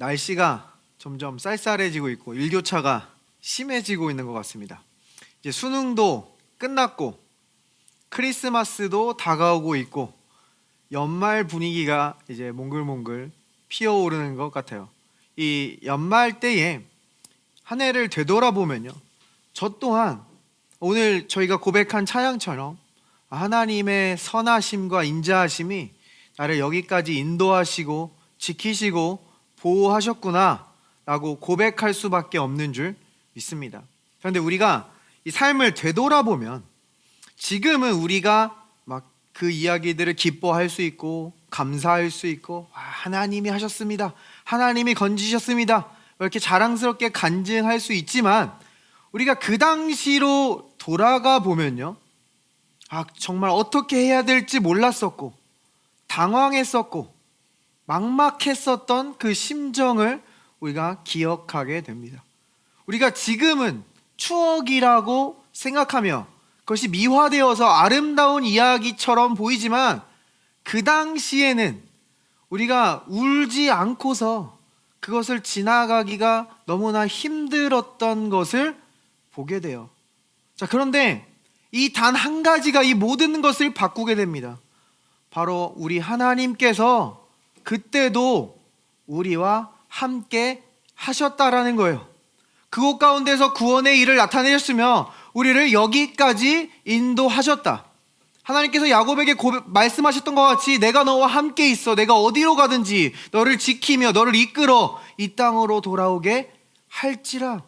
날씨가 점점 쌀쌀해지고 있고 일교차가 심해지고 있는 것 같습니다. 이제 수능도 끝났고 크리스마스도 다가오고 있고 연말 분위기가 이제 몽글몽글 피어오르는 것 같아요. 이 연말 때에 한 해를 되돌아보면요, 저 또한 오늘 저희가 고백한 찬양처럼 하나님의 선하심과 인자하심이 나를 여기까지 인도하시고 지키시고 보호하셨구나 라고 고백할 수밖에 없는 줄 믿습니다. 그런데 우리가 이 삶을 되돌아보면 지금은 우리가 막 그 이야기들을 기뻐할 수 있고 감사할 수 있고 하나님이 하셨습니다, 하나님이 건지셨습니다, 이렇게 자랑스럽게 간증할 수 있지만 우리가 그 당시로 돌아가 보면요, 정말 어떻게 해야 될지 몰랐었고 당황했었고 막막했었던 그 심정을 우리가 기억하게 됩니다. 우리가 지금은 추억이라고 생각하며 그것이 미화되어서 아름다운 이야기처럼 보이지만 그 당시에는 우리가 울지 않고서 그것을 지나가기가 너무나 힘들었던 것을 보게 돼요. 그런데 이 단 한 가지가 이 모든 것을 바꾸게 됩니다. 바로 우리 하나님께서 그때도 우리와 함께 하셨다라는 거예요. 그곳 가운데서 구원의 일을 나타내셨으며 우리를 여기까지 인도하셨다. 하나님께서 야곱에게 말씀하셨던 것 같이 내가 너와 함께 있어, 내가 어디로 가든지 너를 지키며 너를 이끌어 이 땅으로 돌아오게 할지라.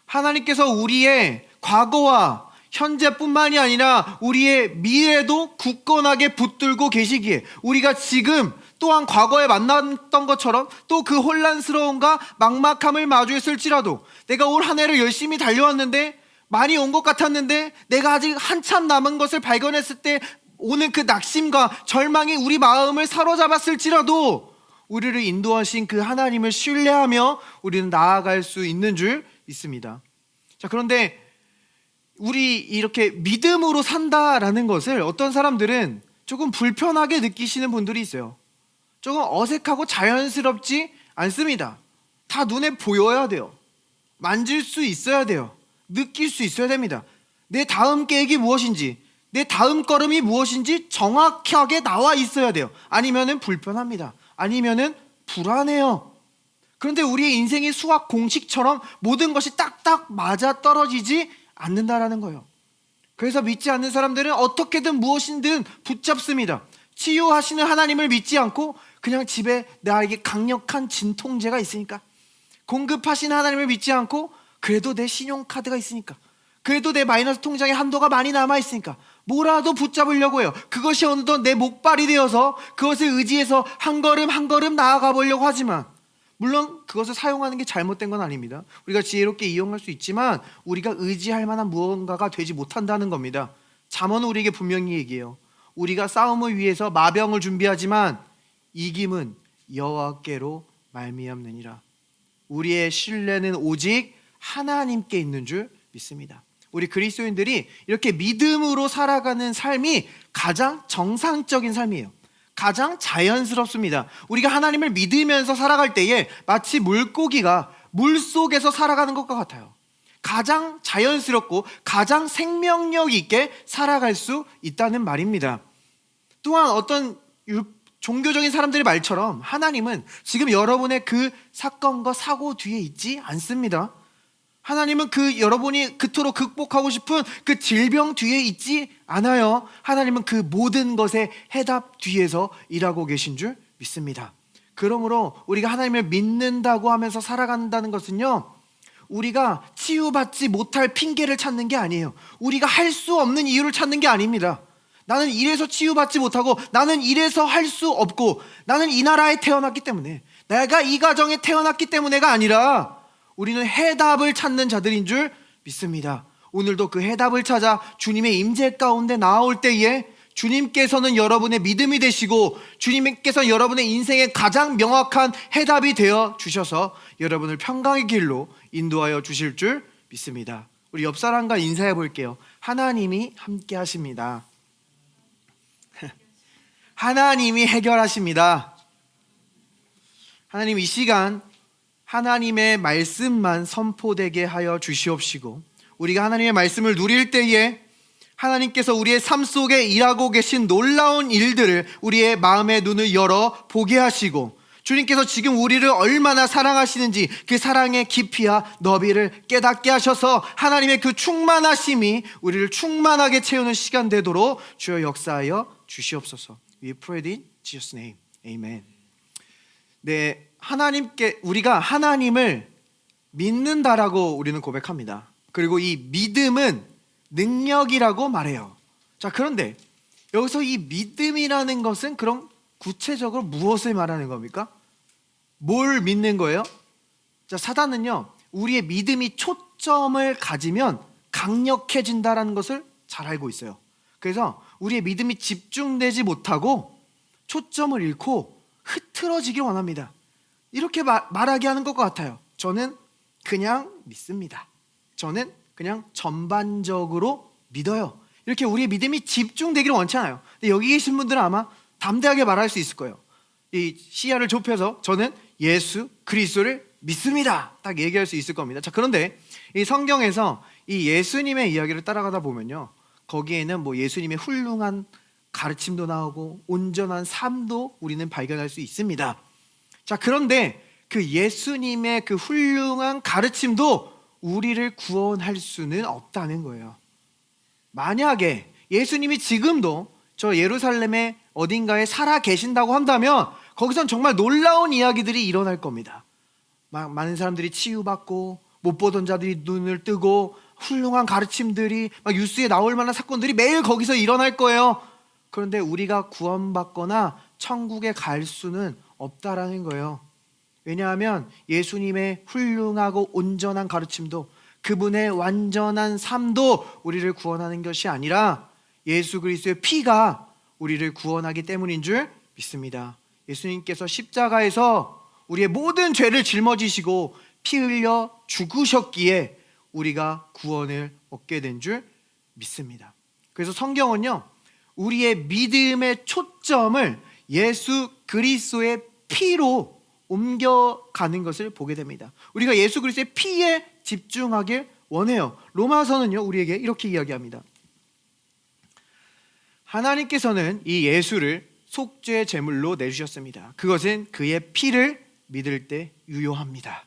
하나님께서 우리의 과거와 현재뿐만이 아니라 우리의 미래도 굳건하게 붙들고 계시기에 우리가 지금 또한 과거에 만났던 것처럼 또 그 혼란스러움과 막막함을 마주했을지라도 내가 올 한 해를 열심히 달려왔는데 많이 온 것 같았는데 내가 아직 한참 남은 것을 발견했을 때 오는 그 낙심과 절망이 우리 마음을 사로잡았을지라도 우리를 인도하신 그 하나님을 신뢰하며 우리는 나아갈 수 있는 줄 믿습니다. 그런데 우리 이렇게 믿음으로 산다라는 것을 어떤 사람들은 조금 불편하게 느끼시는 분들이 있어요. 조금 어색하고 자연스럽지 않습니다. 다 눈에 보여야 돼요. 만질 수 있어야 돼요. 느낄 수 있어야 됩니다. 내 다음 계획이 무엇인지, 내 다음 걸음이 무엇인지 정확하게 나와 있어야 돼요. 아니면은 불편합니다. 아니면은 불안해요. 그런데 우리의 인생이 수학 공식처럼 모든 것이 딱딱 맞아 떨어지지 않는다라는 거예요. 그래서 믿지 않는 사람들은 어떻게든 무엇이든 붙잡습니다. 치유하시는 하나님을 믿지 않고 그냥 집에 나에게 강력한 진통제가 있으니까, 공급하시는 하나님을 믿지 않고 그래도 내 신용카드가 있으니까, 그래도 내 마이너스 통장에 한도가 많이 남아있으니까 뭐라도 붙잡으려고 해요. 그것이 어느덧 내 목발이 되어서 그것을 의지해서 한 걸음 한 걸음 나아가 보려고 하지만, 물론 그것을 사용하는 게 잘못된 건 아닙니다. 우리가 지혜롭게 이용할 수 있지만 우리가 의지할 만한 무언가가 되지 못한다는 겁니다. 잠언은 우리에게 분명히 얘기해요. 우리가 싸움을 위해서 마병을 준비하지만 이김은 여호와께로 말미암느니라. 우리의 신뢰는 오직 하나님께 있는 줄 믿습니다. 우리 그리스도인들이 이렇게 믿음으로 살아가는 삶이 가장 정상적인 삶이에요. 가장 자연스럽습니다. 우리가 하나님을 믿으면서 살아갈 때에 마치 물고기가 물속에서 살아가는 것과 같아요. 가장 자연스럽고 가장 생명력 있게 살아갈 수 있다는 말입니다. 또한 어떤 종교적인 사람들의 말처럼 하나님은 지금 여러분의 그 사건과 사고 뒤에 있지 않습니다. 하나님은 여러분이 그토록 극복하고 싶은 그 질병 뒤에 있지 않아요. 하나님은 그 모든 것의 해답 뒤에서 일하고 계신 줄 믿습니다. 그러므로 우리가 하나님을 믿는다고 하면서 살아간다는 것은요, 우리가 치유받지 못할 핑계를 찾는 게 아니에요. 우리가 할 수 없는 이유를 찾는 게 아닙니다. 나는 이래서 치유받지 못하고, 나는 이래서 할 수 없고, 나는 이 나라에 태어났기 때문에, 내가 이 가정에 태어났기 때문에가 아니라 우리는 해답을 찾는 자들인 줄 믿습니다. 오늘도 그 해답을 찾아 주님의 임재 가운데 나아올 때에 주님께서는 여러분의 믿음이 되시고 주님께서 여러분의 인생의 가장 명확한 해답이 되어 주셔서 여러분을 평강의 길로 인도하여 주실 줄 믿습니다. 우리 옆 사람과 인사해 볼게요. 하나님이 함께 하십니다. 하나님이 해결하십니다. 하나님, 이 시간 하나님의 말씀만 선포되게 하여 주시옵시고, 우리가 하나님의 말씀을 누릴 때에 하나님께서 우리의 삶 속에 일하고 계신 놀라운 일들을 우리의 마음의 눈을 열어 보게 하시고, 주님께서 지금 우리를 얼마나 사랑하시는지 그 사랑의 깊이와 너비를 깨닫게 하셔서 하나님의 그 충만하심이 우리를 충만하게 채우는 시간 되도록 주여 역사하여 주시옵소서. We pray in Jesus' name. Amen. 네, 우리가 하나님을 믿는다라고 우리는 고백합니다. 그리고 이 믿음은 능력이라고 말해요. 자, 그런데 여기서 이 믿음이라는 것은 그럼 구체적으로 무엇을 말하는 겁니까? 뭘 믿는 거예요? 자, 사단은요, 우리의 믿음이 초점을 가지면 강력해진다라는 것을 잘 알고 있어요. 그래서 우리의 믿음이 집중되지 못하고 초점을 잃고 흐트러지길 원합니다. 이렇게 말하게 하는 것 같아요. 저는 그냥 믿습니다. 저는 그냥 전반적으로 믿어요. 이렇게 우리의 믿음이 집중되기를 원치 않아요. 근데 여기 계신 분들은 아마 담대하게 말할 수 있을 거예요. 이 시야를 좁혀서 저는 예수 그리스도를 믿습니다, 딱 얘기할 수 있을 겁니다. 자, 그런데 이 성경에서 이 예수님의 이야기를 따라가다 보면요, 거기에는 뭐 예수님의 훌륭한 가르침도 나오고 온전한 삶도 우리는 발견할 수 있습니다. 자, 그런데 그 예수님의 그 훌륭한 가르침도 우리를 구원할 수는 없다는 거예요. 만약에 예수님이 지금도 저 예루살렘의 어딘가에 살아 계신다고 한다면 거기선 정말 놀라운 이야기들이 일어날 겁니다. 많은 사람들이 치유받고 못 보던 자들이 눈을 뜨고 훌륭한 가르침들이 막 뉴스에 나올 만한 사건들이 매일 거기서 일어날 거예요. 그런데 우리가 구원받거나 천국에 갈 수는 없다라는 거예요. 왜냐하면 예수님의 훌륭하고 온전한 가르침도, 그분의 완전한 삶도 우리를 구원하는 것이 아니라 예수 그리스도의 피가 우리를 구원하기 때문인 줄 믿습니다. 예수님께서 십자가에서 우리의 모든 죄를 짊어지시고 피 흘려 죽으셨기에 우리가 구원을 얻게 된 줄 믿습니다. 그래서 성경은요, 우리의 믿음의 초점을 예수 그리스도의 피로 옮겨가는 것을 보게 됩니다. 우리가 예수 그리스도의 피에 집중하길 원해요. 로마서는요, 우리에게 이렇게 이야기합니다. 하나님께서는 이 예수를 속죄 제물로 내주셨습니다. 그것은 그의 피를 믿을 때 유효합니다.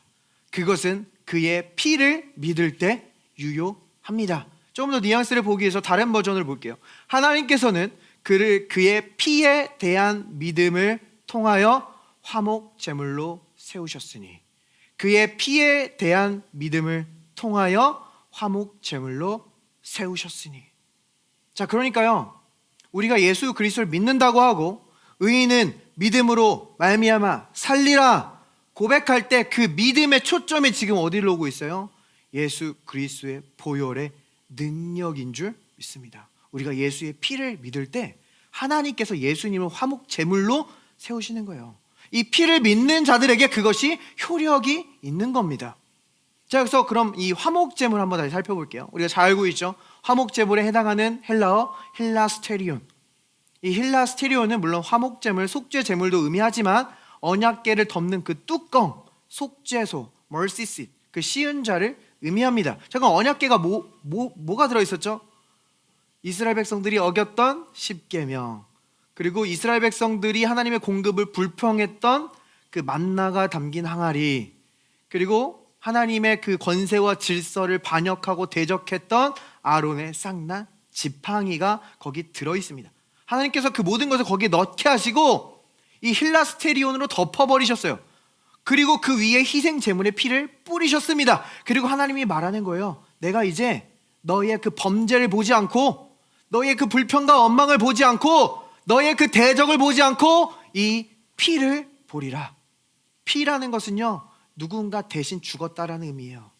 그것은 그의 피를 믿을 때 유효합니다. 조금 더 뉘앙스를 보기 위해서 다른 버전을 볼게요. 하나님께서는 그의 피에 대한 믿음을 통하여 화목 제물로 세우셨으니, 그의 피에 대한 믿음을 통하여 화목 제물로 세우셨으니. 자, 그러니까요, 우리가 예수 그리스도를 믿는다고 하고 의인은 믿음으로 말미암아 살리라 고백할 때 그 믿음의 초점이 지금 어디로 오고 있어요? 예수 그리스도의 보혈의 능력인 줄 믿습니다. 우리가 예수의 피를 믿을 때 하나님께서 예수님을 화목 제물로 세우시는 거예요. 이 피를 믿는 자들에게 그것이 효력이 있는 겁니다. 자, 그래서 그럼 이 화목 제물 한번 다시 살펴볼게요. 우리가 잘 알고 있죠? 화목 제물에 해당하는 헬라어 힐라스테리온. 이 힐라스테리온은 물론 화목 제물, 속죄 제물도 의미하지만 언약궤를 덮는 그 뚜껑, 속죄소, 멀시싯, 그 씌은 자를 의미합니다. 잠깐, 언약궤가 뭐가 들어있었죠? 이스라엘 백성들이 어겼던 십계명, 그리고 이스라엘 백성들이 하나님의 공급을 불평했던 그 만나가 담긴 항아리, 그리고 하나님의 그 권세와 질서를 반역하고 대적했던 아론의 쌍난 지팡이가 거기 들어있습니다. 하나님께서 그 모든 것을 거기에 넣게 하시고 이 힐라스테리온으로 덮어버리셨어요. 그리고 그 위에 희생 제물의 피를 뿌리셨습니다. 그리고 하나님이 말하는 거예요. 내가 이제 너의 그 범죄를 보지 않고, 너의 그 불평과 원망을 보지 않고, 너의 그 대적을 보지 않고 이 피를 보리라. 피라는 것은요, 누군가 대신 죽었다라는 의미예요.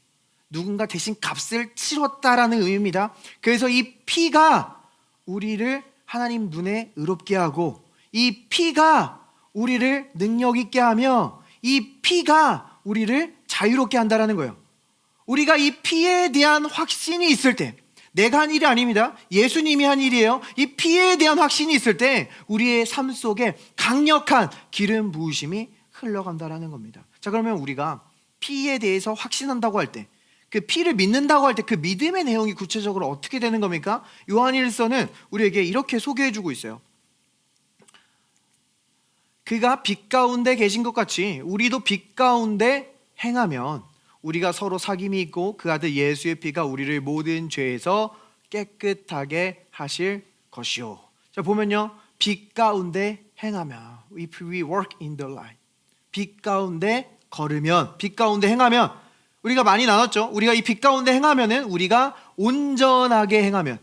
누군가 대신 값을 치렀다라는 의미입니다. 그래서 이 피가 우리를 하나님 눈에 의롭게 하고, 이 피가 우리를 능력 있게 하며, 이 피가 우리를 자유롭게 한다라는 거예요. 우리가 이 피에 대한 확신이 있을 때, 내가 한 일이 아닙니다. 예수님이 한 일이에요. 이 피에 대한 확신이 있을 때 우리의 삶 속에 강력한 기름 부으심이 흘러간다라는 겁니다. 자, 그러면 우리가 피에 대해서 확신한다고 할 때, 그 피를 믿는다고 할 때 그 믿음의 내용이 구체적으로 어떻게 되는 겁니까? 요한일서는 우리에게 이렇게 소개해주고 있어요. 그가 빛 가운데 계신 것 같이 우리도 빛 가운데 행하면 우리가 서로 사귐이 있고 그 아들 예수의 피가 우리를 모든 죄에서 깨끗하게 하실 것이요. 자, 보면요, 빛 가운데 행하면, if we work in the light, 빛 가운데 걸으면, 빛 가운데 행하면, 우리가 많이 나눴죠. 우리가 이 빛 가운데 행하면은 우리가 온전하게 행하면,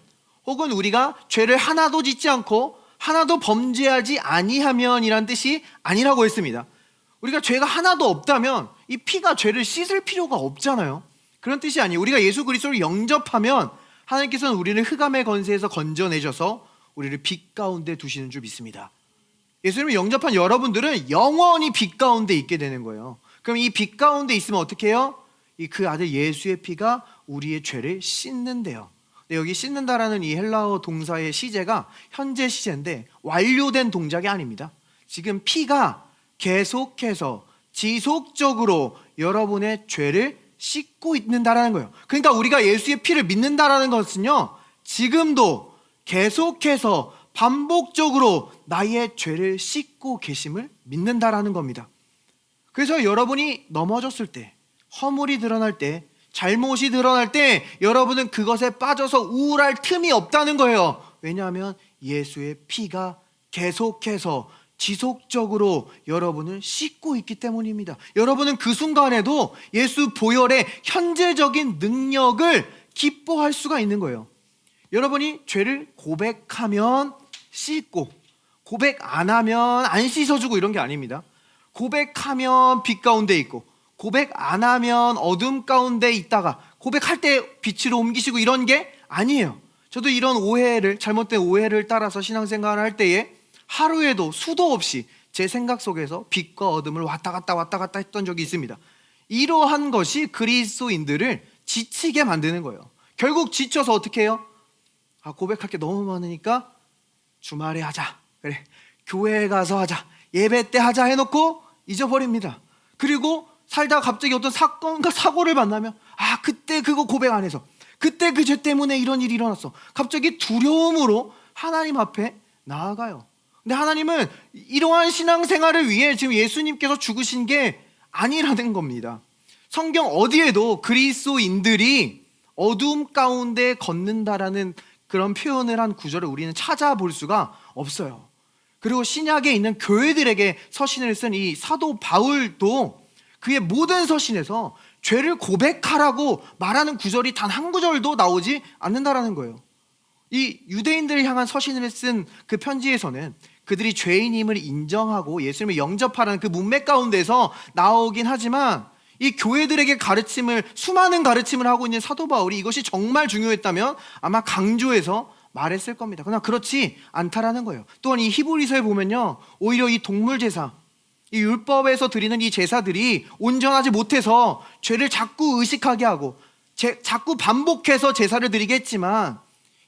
혹은 우리가 죄를 하나도 짓지 않고 하나도 범죄하지 아니하면이란 뜻이 아니라고 했습니다. 우리가 죄가 하나도 없다면 이 피가 죄를 씻을 필요가 없잖아요. 그런 뜻이 아니에요. 우리가 예수 그리스도를 영접하면 하나님께서는 우리를 흑암의 권세에서 건져내셔서 우리를 빛 가운데 두시는 줄 믿습니다. 예수님을 영접한 여러분들은 영원히 빛 가운데 있게 되는 거예요. 그럼 이 빛 가운데 있으면 어떻게 해요? 그 아들 예수의 피가 우리의 죄를 씻는데요. 여기 씻는다라는 이 헬라어 동사의 시제가 현재 시제인데 완료된 동작이 아닙니다. 지금 피가 계속해서 지속적으로 여러분의 죄를 씻고 있는다라는 거예요. 그러니까 우리가 예수의 피를 믿는다라는 것은요, 지금도 계속해서 반복적으로 나의 죄를 씻고 계심을 믿는다라는 겁니다. 그래서 여러분이 넘어졌을 때, 허물이 드러날 때, 잘못이 드러날 때 여러분은 그것에 빠져서 우울할 틈이 없다는 거예요. 왜냐하면 예수의 피가 계속해서 지속적으로 여러분을 씻고 있기 때문입니다. 여러분은 그 순간에도 예수 보혈의 현재적인 능력을 기뻐할 수가 있는 거예요. 여러분이 죄를 고백하면 씻고, 고백 안 하면 안 씻어주고 이런 게 아닙니다. 고백하면 빛 가운데 있고, 고백 안 하면 어둠 가운데 있다가 고백할 때 빛으로 옮기시고 이런 게 아니에요. 저도 이런 오해를, 잘못된 오해를 따라서 신앙생활을 할 때에 하루에도 수도 없이 제 생각 속에서 빛과 어둠을 왔다 갔다 했던 적이 있습니다. 이러한 것이 그리스도인들을 지치게 만드는 거예요. 결국 지쳐서 어떻게 해요? 고백할 게 너무 많으니까 주말에 하자, 그래, 교회에 가서 하자, 예배 때 하자 해놓고 잊어버립니다. 그리고 살다가 갑자기 어떤 사건과 사고를 만나면 그때 그거 고백 안 해서, 그때 그 죄 때문에 이런 일이 일어났어. 갑자기 두려움으로 하나님 앞에 나아가요. 근데 하나님은 이러한 신앙생활을 위해 지금 예수님께서 죽으신 게 아니라는 겁니다. 성경 어디에도 그리스도인들이 어둠 가운데 걷는다라는 그런 표현을 한 구절을 우리는 찾아볼 수가 없어요. 그리고 신약에 있는 교회들에게 서신을 쓴 이 사도 바울도 그의 모든 서신에서 죄를 고백하라고 말하는 구절이 단 한 구절도 나오지 않는다라는 거예요. 이 유대인들을 향한 서신을 쓴 그 편지에서는 그들이 죄인임을 인정하고 예수님을 영접하라는 그 문맥 가운데서 나오긴 하지만, 이 교회들에게 수많은 가르침을 하고 있는 사도 바울이 이것이 정말 중요했다면 아마 강조해서 말했을 겁니다. 그러나 그렇지 않다라는 거예요. 또한 이 히브리서에 보면요, 오히려 이 동물 제사, 이 율법에서 드리는 이 제사들이 온전하지 못해서 죄를 자꾸 의식하게 하고 자꾸 반복해서 제사를 드리게 했지만,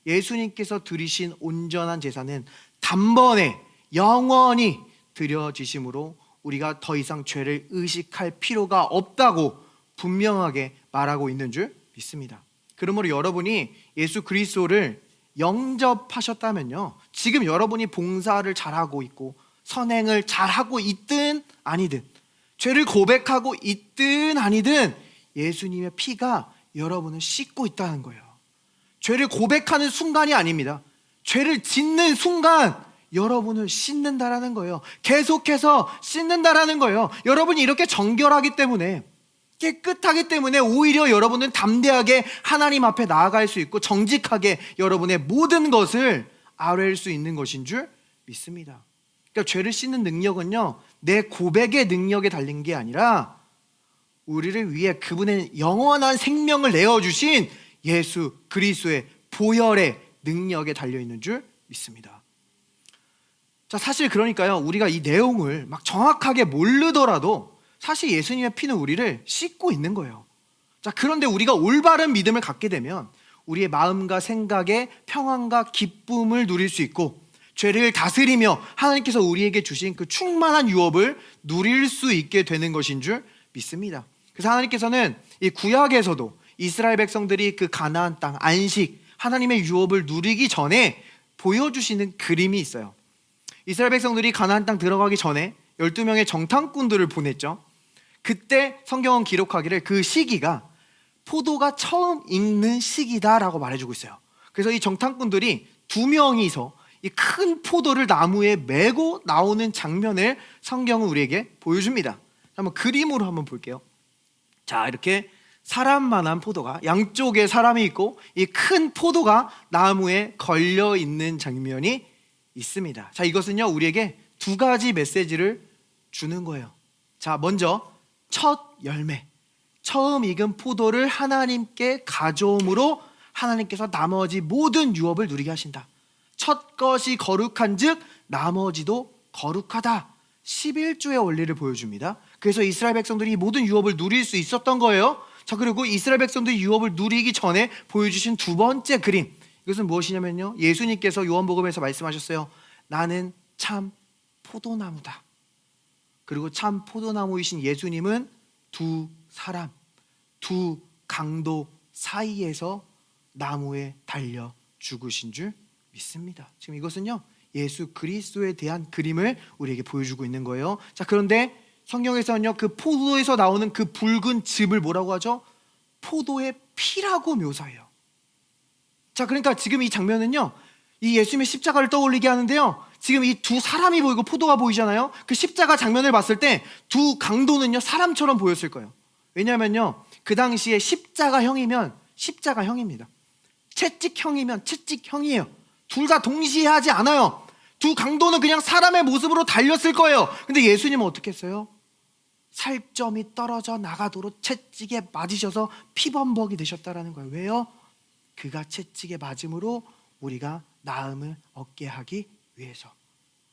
예수님께서 드리신 온전한 제사는 단번에 영원히 드려지심으로 우리가 더 이상 죄를 의식할 필요가 없다고 분명하게 말하고 있는 줄 믿습니다. 그러므로 여러분이 예수 그리스도를 영접하셨다면요, 지금 여러분이 봉사를 잘하고 있고 선행을 잘하고 있든 아니든, 죄를 고백하고 있든 아니든 예수님의 피가 여러분을 씻고 있다는 거예요. 죄를 고백하는 순간이 아닙니다. 죄를 짓는 순간 여러분을 씻는다라는 거예요. 계속해서 씻는다라는 거예요. 여러분이 이렇게 정결하기 때문에, 깨끗하기 때문에 오히려 여러분은 담대하게 하나님 앞에 나아갈 수 있고 정직하게 여러분의 모든 것을 아뢰일 수 있는 것인 줄 믿습니다. 그러니까 죄를 씻는 능력은요, 내 고백의 능력에 달린 게 아니라 우리를 위해 그분의 영원한 생명을 내어주신 예수 그리스도의 보혈의 능력에 달려있는 줄 믿습니다. 자, 사실 그러니까요, 우리가 이 내용을 막 정확하게 모르더라도 사실 예수님의 피는 우리를 씻고 있는 거예요. 자, 그런데 우리가 올바른 믿음을 갖게 되면 우리의 마음과 생각에 평안과 기쁨을 누릴 수 있고, 죄를 다스리며 하나님께서 우리에게 주신 그 충만한 유업을 누릴 수 있게 되는 것인 줄 믿습니다. 그래서 하나님께서는 이 구약에서도 이스라엘 백성들이 그 가나안 땅 안식 하나님의 유업을 누리기 전에 보여주시는 그림이 있어요. 이스라엘 백성들이 가나안 땅 들어가기 전에 12명의 정탐꾼들을 보냈죠. 그때 성경은 기록하기를 그 시기가 포도가 처음 익는 시기다라고 말해주고 있어요. 그래서 이 정탐꾼들이 2명이서 이 큰 포도를 나무에 메고 나오는 장면을 성경은 우리에게 보여줍니다. 한번 그림으로 한번 볼게요. 자, 이렇게 사람만한 포도가 양쪽에 사람이 있고 이 큰 포도가 나무에 걸려 있는 장면이 있습니다. 자, 이것은요 우리에게 2가지 메시지를 주는 거예요. 자, 먼저 첫 열매, 처음 익은 포도를 하나님께 가져옴으로 하나님께서 나머지 모든 유업을 누리게 하신다. 첫 것이 거룩한즉 나머지도 거룩하다. 11조의 원리를 보여줍니다. 그래서 이스라엘 백성들이 이 모든 유업을 누릴 수 있었던 거예요. 자, 그리고 이스라엘 백성들이 유업을 누리기 전에 보여주신 2번째 그림, 이것은 무엇이냐면요, 예수님께서 요한복음에서 말씀하셨어요. 나는 참 포도나무다. 그리고 참 포도나무이신 예수님은 2 사람, 2 강도 사이에서 나무에 달려 죽으신 줄 믿습니다. 지금 이것은요 예수 그리스도에 대한 그림을 우리에게 보여주고 있는 거예요. 자, 그런데 성경에서는요 그 포도에서 나오는 그 붉은 즙을 뭐라고 하죠? 포도의 피라고 묘사해요. 자, 그러니까 지금 이 장면은요 이 예수님의 십자가를 떠올리게 하는데요, 지금 이 2 사람이 보이고 포도가 보이잖아요. 그 십자가 장면을 봤을 때 2 강도는요 사람처럼 보였을 거예요. 왜냐하면요 그 당시에 십자가형이면 십자가형입니다. 채찍형이면 채찍형이에요. 둘 다 동시에 하지 않아요. 2 강도는 그냥 사람의 모습으로 달렸을 거예요. 근데 예수님은 어떻게 했어요? 살점이 떨어져 나가도록 채찍에 맞으셔서 피범벅이 되셨다라는 거예요. 왜요? 그가 채찍에 맞음으로 우리가 나음을 얻게 하기 위해서.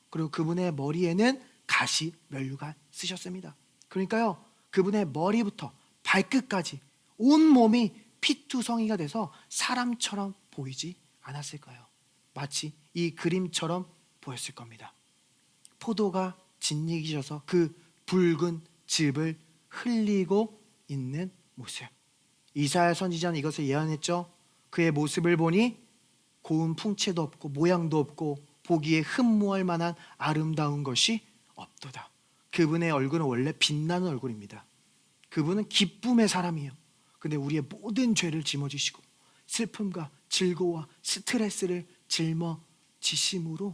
그리고 그분의 머리에는 가시 면류관 쓰셨습니다. 그러니까요 그분의 머리부터 발끝까지 온 몸이 피투성이가 돼서 사람처럼 보이지 않았을 거예요. 마치 이 그림처럼 보였을 겁니다. 포도가 짓이기셔서 그 붉은 즙을 흘리고 있는 모습. 이사야 선지자는 이것을 예언했죠. 그의 모습을 보니 고운 풍채도 없고 모양도 없고 보기에 흠모할 만한 아름다운 것이 없도다. 그분의 얼굴은 원래 빛나는 얼굴입니다. 그분은 기쁨의 사람이에요. 근데 우리의 모든 죄를 짊어지시고 슬픔과 즐거움과 스트레스를 짊어지심으로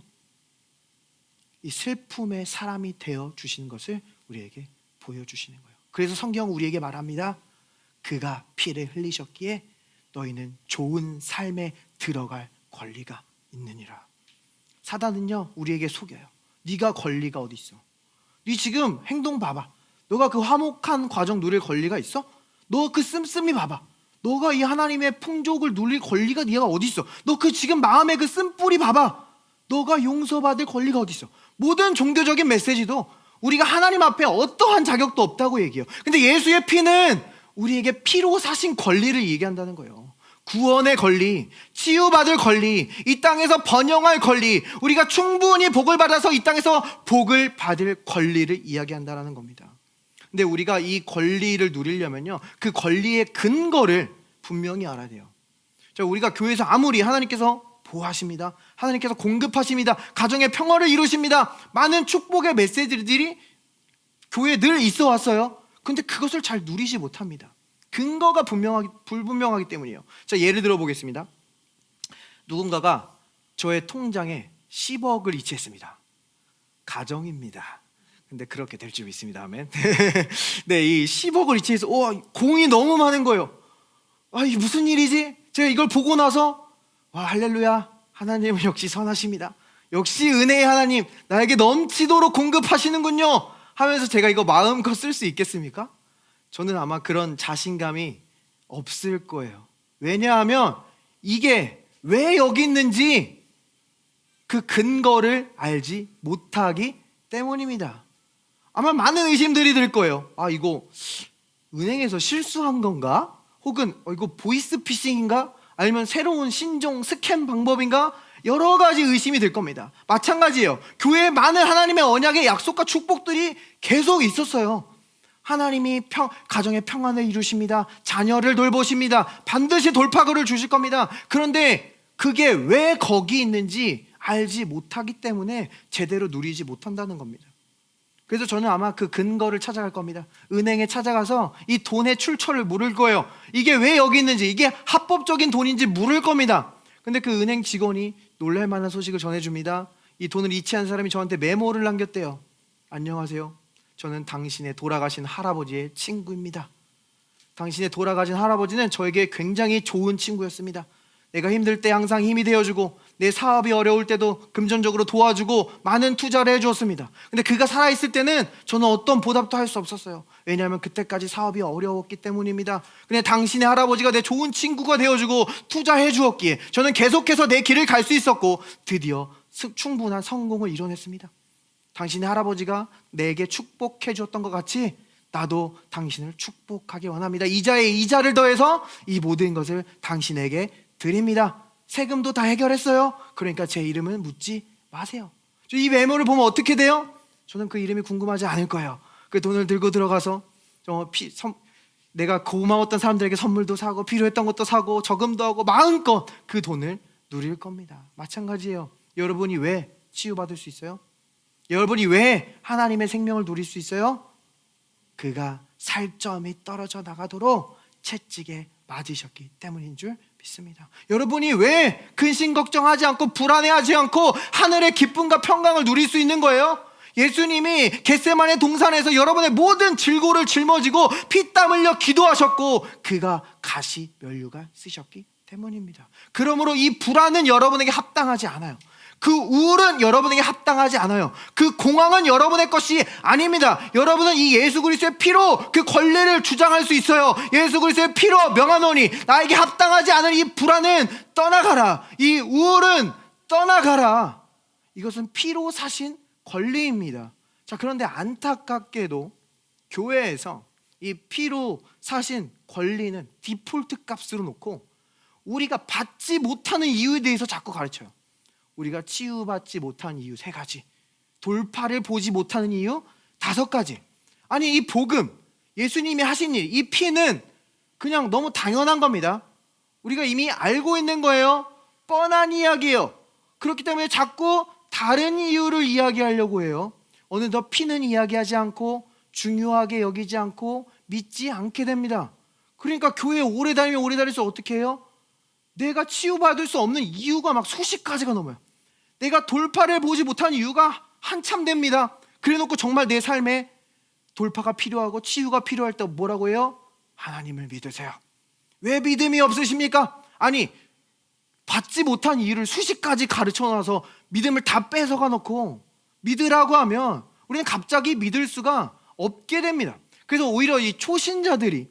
이 슬픔의 사람이 되어 주시는 것을 우리에게 보여주시는 거예요. 그래서 성경은 우리에게 말합니다. 그가 피를 흘리셨기에 너희는 좋은 삶에 들어갈 권리가 있느니라. 사단은요 우리에게 속여요. 네가 권리가 어디 있어? 네 지금 행동 봐봐. 너가 그 화목한 과정 누릴 권리가 있어? 너 그 씀씀이 봐봐. 너가 이 하나님의 풍족을 누릴 권리가 네가 어디 있어? 너 그 지금 마음의 그 쓴뿌리 봐봐. 너가 용서받을 권리가 어디 있어? 모든 종교적인 메시지도 우리가 하나님 앞에 어떠한 자격도 없다고 얘기해요. 근데 예수의 피는 우리에게 피로 사신 권리를 얘기한다는 거예요. 구원의 권리, 치유받을 권리, 이 땅에서 번영할 권리, 우리가 충분히 복을 받아서 이 땅에서 복을 받을 권리를 이야기한다는 겁니다. 근데 우리가 이 권리를 누리려면요 그 권리의 근거를 분명히 알아야 돼요. 자, 우리가 교회에서 아무리 하나님께서 보호하십니다, 하나님께서 공급하십니다, 가정의 평화를 이루십니다, 많은 축복의 메시지들이 교회에 늘 있어 왔어요. 근데 그것을 잘 누리지 못합니다. 근거가 불분명하기 때문이에요. 자, 예를 들어 보겠습니다. 누군가가 저의 통장에 10억을 이체했습니다. 가정입니다. 근데 그렇게 될 줄 믿습니다. 아멘. 네, 이 10억을 이체해서 공이 너무 많은 거예요. 이게 무슨 일이지? 제가 이걸 보고 나서 할렐루야, 하나님은 역시 선하십니다. 역시 은혜의 하나님, 나에게 넘치도록 공급하시는군요 하면서 제가 이거 마음껏 쓸 수 있겠습니까? 저는 아마 그런 자신감이 없을 거예요. 왜냐하면 이게 왜 여기 있는지 그 근거를 알지 못하기 때문입니다. 아마 많은 의심들이 들 거예요. 이거 은행에서 실수한 건가? 혹은 이거 보이스피싱인가? 아니면 새로운 신종 스캠 방법인가? 여러 가지 의심이 들 겁니다. 마찬가지예요. 교회에 많은 하나님의 언약의 약속과 축복들이 계속 있었어요. 하나님이 가정의 평안을 이루십니다. 자녀를 돌보십니다. 반드시 돌파구를 주실 겁니다. 그런데 그게 왜 거기 있는지 알지 못하기 때문에 제대로 누리지 못한다는 겁니다. 그래서 저는 아마 그 근거를 찾아갈 겁니다. 은행에 찾아가서 이 돈의 출처를 물을 거예요. 이게 왜 여기 있는지, 이게 합법적인 돈인지 물을 겁니다. 근데 그 은행 직원이 놀랄 만한 소식을 전해줍니다. 이 돈을 이체한 사람이 저한테 메모를 남겼대요. 안녕하세요. 저는 당신의 돌아가신 할아버지의 친구입니다. 당신의 돌아가신 할아버지는 저에게 굉장히 좋은 친구였습니다. 내가 힘들 때 항상 힘이 되어주고 내 사업이 어려울 때도 금전적으로 도와주고 많은 투자를 해주었습니다. 근데 그가 살아있을 때는 저는 어떤 보답도 할 수 없었어요. 왜냐하면 그때까지 사업이 어려웠기 때문입니다. 근데 당신의 할아버지가 내 좋은 친구가 되어주고 투자해 주었기에 저는 계속해서 내 길을 갈 수 있었고 드디어 충분한 성공을 이뤄냈습니다. 당신의 할아버지가 내게 축복해 주었던 것 같이 나도 당신을 축복하기 원합니다. 이자에 이자를 더해서 이 모든 것을 당신에게 드립니다. 세금도 다 해결했어요. 그러니까 제 이름은 묻지 마세요. 이 메모를 보면 어떻게 돼요? 저는 그 이름이 궁금하지 않을 거예요. 그 돈을 들고 들어가서 내가 고마웠던 사람들에게 선물도 사고 필요했던 것도 사고 저금도 하고 마음껏 그 돈을 누릴 겁니다. 마찬가지예요. 여러분이 왜 치유받을 수 있어요? 여러분이 왜 하나님의 생명을 누릴 수 있어요? 그가 살점이 떨어져 나가도록 채찍에 맞으셨기 때문인 줄 믿습니다. 여러분이 왜 근심 걱정하지 않고 불안해하지 않고 하늘의 기쁨과 평강을 누릴 수 있는 거예요? 예수님이 겟세마네 동산에서 여러분의 모든 질고를 짊어지고 피땀 흘려 기도하셨고 그가 가시 면류관 쓰셨기 때문입니다. 그러므로 이 불안은 여러분에게 합당하지 않아요. 그 우울은 여러분에게 합당하지 않아요. 그 공황은 여러분의 것이 아닙니다. 여러분은 이 예수 그리스도의 피로 그 권리를 주장할 수 있어요. 예수 그리스도의 피로 명하노니 나에게 합당하지 않은 이 불안은 떠나가라. 이 우울은 떠나가라. 이것은 피로 사신 권리입니다. 자, 그런데 안타깝게도 교회에서 이 피로 사신 권리는 디폴트 값으로 놓고 우리가 받지 못하는 이유에 대해서 자꾸 가르쳐요. 우리가 치유받지 못한 이유 3가지, 돌파를 보지 못하는 이유 5가지. 아니 이 복음, 예수님이 하신 일, 이 피는 그냥 너무 당연한 겁니다. 우리가 이미 알고 있는 거예요. 뻔한 이야기예요. 그렇기 때문에 자꾸 다른 이유를 이야기하려고 해요. 어느덧 피는 이야기하지 않고 중요하게 여기지 않고 믿지 않게 됩니다. 그러니까 교회에 오래 다니면 오래 다닐수록 어떻게 해요? 내가 치유받을 수 없는 이유가 막 수십 가지가 넘어요. 내가 돌파를 보지 못한 이유가 한참 됩니다. 그래놓고 정말 내 삶에 돌파가 필요하고 치유가 필요할 때 뭐라고 해요? 하나님을 믿으세요. 왜 믿음이 없으십니까? 아니 받지 못한 이유를 수십 가지 가르쳐놔서 믿음을 다 뺏어가 놓고 믿으라고 하면 우리는 갑자기 믿을 수가 없게 됩니다. 그래서 오히려 이 초신자들이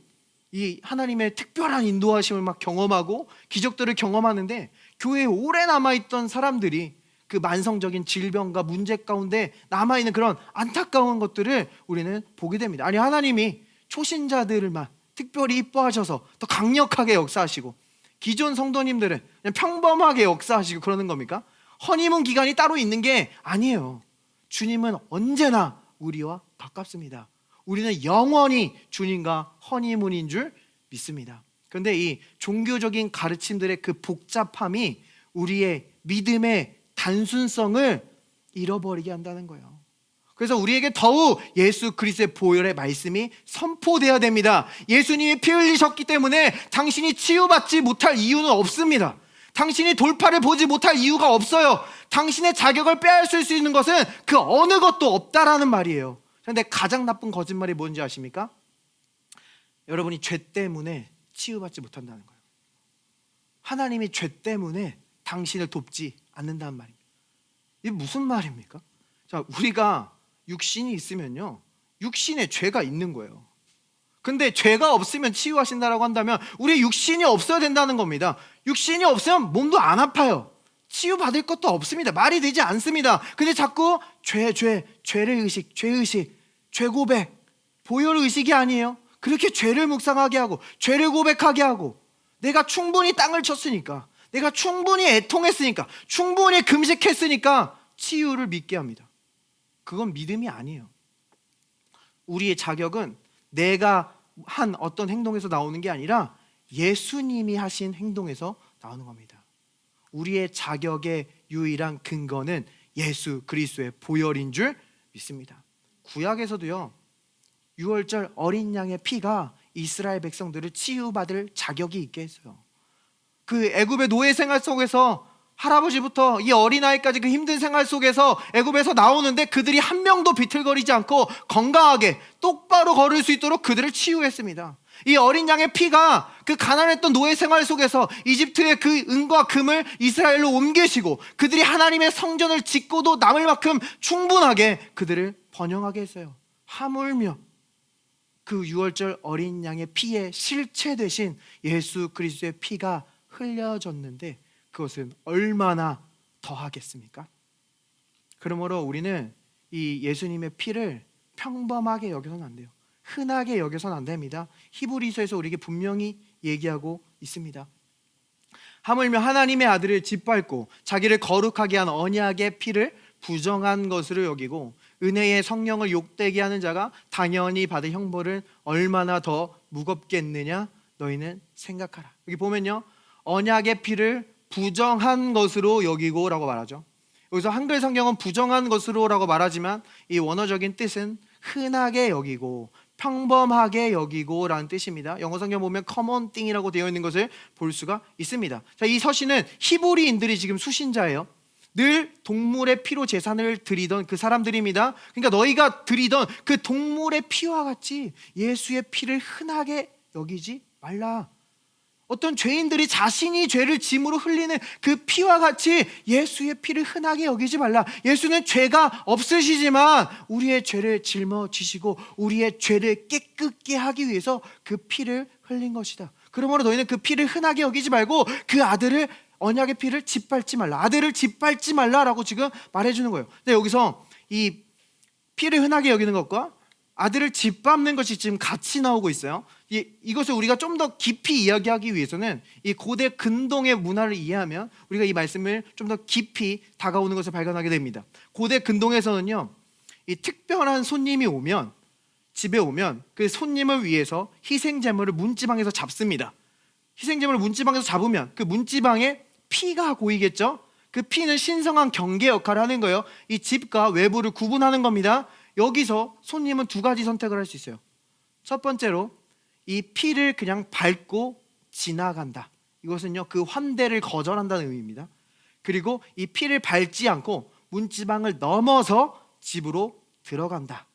이 하나님의 특별한 인도하심을 막 경험하고 기적들을 경험하는데 교회에 오래 남아있던 사람들이 그 만성적인 질병과 문제 가운데 남아있는 그런 안타까운 것들을 우리는 보게 됩니다. 아니 하나님이 초신자들만 특별히 이뻐하셔서 더 강력하게 역사하시고 기존 성도님들은 그냥 평범하게 역사하시고 그러는 겁니까? 허니문 기간이 따로 있는 게 아니에요. 주님은 언제나 우리와 가깝습니다. 우리는 영원히 주님과 허니문인 줄 믿습니다. 그런데 이 종교적인 가르침들의 그 복잡함이 우리의 믿음의 단순성을 잃어버리게 한다는 거예요. 그래서 우리에게 더욱 예수 그리스도의 보혈의 말씀이 선포되어야 됩니다. 예수님이 피 흘리셨기 때문에 당신이 치유받지 못할 이유는 없습니다. 당신이 돌파를 보지 못할 이유가 없어요. 당신의 자격을 빼앗을 수 있는 것은 그 어느 것도 없다라는 말이에요. 그런데 가장 나쁜 거짓말이 뭔지 아십니까? 여러분이 죄 때문에 치유받지 못한다는 거예요. 하나님이 죄 때문에 당신을 돕지 않는다는 말입니다. 이게 무슨 말입니까? 자, 우리가 육신이 있으면요, 육신에 죄가 있는 거예요. 근데 죄가 없으면 치유하신다라고 한다면 우리 육신이 없어야 된다는 겁니다. 육신이 없으면 몸도 안 아파요. 치유받을 것도 없습니다. 말이 되지 않습니다. 근데 자꾸 죄를 의식, 죄의식, 죄고백, 보혈의식이 아니에요. 그렇게 죄를 묵상하게 하고 죄를 고백하게 하고 내가 충분히 땅을 쳤으니까, 내가 충분히 애통했으니까, 충분히 금식했으니까 치유를 믿게 합니다. 그건 믿음이 아니에요. 우리의 자격은 내가 한 어떤 행동에서 나오는 게 아니라 예수님이 하신 행동에서 나오는 겁니다. 우리의 자격의 유일한 근거는 예수 그리스도의 보혈인 줄 믿습니다. 구약에서도요, 유월절 어린 양의 피가 이스라엘 백성들을 치유받을 자격이 있게 했어요. 그 애굽의 노예 생활 속에서 할아버지부터 이 어린아이까지 그 힘든 생활 속에서 애굽에서 나오는데 그들이 한 명도 비틀거리지 않고 건강하게 똑바로 걸을 수 있도록 그들을 치유했습니다. 이 어린 양의 피가 그 가난했던 노예 생활 속에서 이집트의 그 은과 금을 이스라엘로 옮기시고 그들이 하나님의 성전을 짓고도 남을 만큼 충분하게 그들을 번영하게 했어요. 하물며 그 유월절 어린 양의 피에 실체 되신 예수 그리스도의 피가 흘려졌는데 그것은 얼마나 더하겠습니까? 그러므로 우리는 이 예수님의 피를 평범하게 여겨서는 안 돼요. 흔하게 여겨서는 안 됩니다. 히브리서에서 우리에게 분명히 얘기하고 있습니다. 하물며 하나님의 아들을 짓밟고 자기를 거룩하게 한 언약의 피를 부정한 것으로 여기고 은혜의 성령을 욕되게 하는 자가 당연히 받을 형벌은 얼마나 더 무겁겠느냐 너희는 생각하라. 여기 보면요, 언약의 피를 부정한 것으로 여기고 라고 말하죠. 여기서 한글 성경은 부정한 것으로 라고 말하지만 이 원어적인 뜻은 흔하게 여기고 평범하게 여기고 라는 뜻입니다. 영어 성경 보면 common thing이라고 되어 있는 것을 볼 수가 있습니다. 자, 이 서신은 히브리인들이 지금 수신자예요. 늘 동물의 피로 제사를 드리던 그 사람들입니다. 그러니까 너희가 드리던 그 동물의 피와 같이 예수의 피를 흔하게 여기지 말라. 어떤 죄인들이 자신이 죄를 짐으로 흘리는 그 피와 같이 예수의 피를 흔하게 여기지 말라. 예수는 죄가 없으시지만 우리의 죄를 짊어지시고 우리의 죄를 깨끗게 하기 위해서 그 피를 흘린 것이다. 그러므로 너희는 그 피를 흔하게 여기지 말고 그 아들을, 언약의 피를 짓밟지 말라. 아들을 짓밟지 말라라고 지금 말해주는 거예요. 근데 여기서 이 피를 흔하게 여기는 것과 아들을 짓밟는 것이 지금 같이 나오고 있어요. 이것을 우리가 좀 더 깊이 이야기하기 위해서는 이 고대 근동의 문화를 이해하면 우리가 이 말씀을 좀 더 깊이 다가오는 것을 발견하게 됩니다. 고대 근동에서는요, 이 특별한 손님이 오면, 집에 오면 그 손님을 위해서 희생제물을 문지방에서 잡습니다. 희생제물을 문지방에서 잡으면 그 문지방에 피가 고이겠죠. 그 피는 신성한 경계 역할을 하는 거예요. 이 집과 외부를 구분하는 겁니다. 여기서 손님은 두 가지 선택을 할 수 있어요. 첫 번째로 이 피를 그냥 밟고 지나간다. 이것은요, 그 환대를 거절한다는 의미입니다. 그리고 이 피를 밟지 않고 문지방을 넘어서 집으로 들어간다.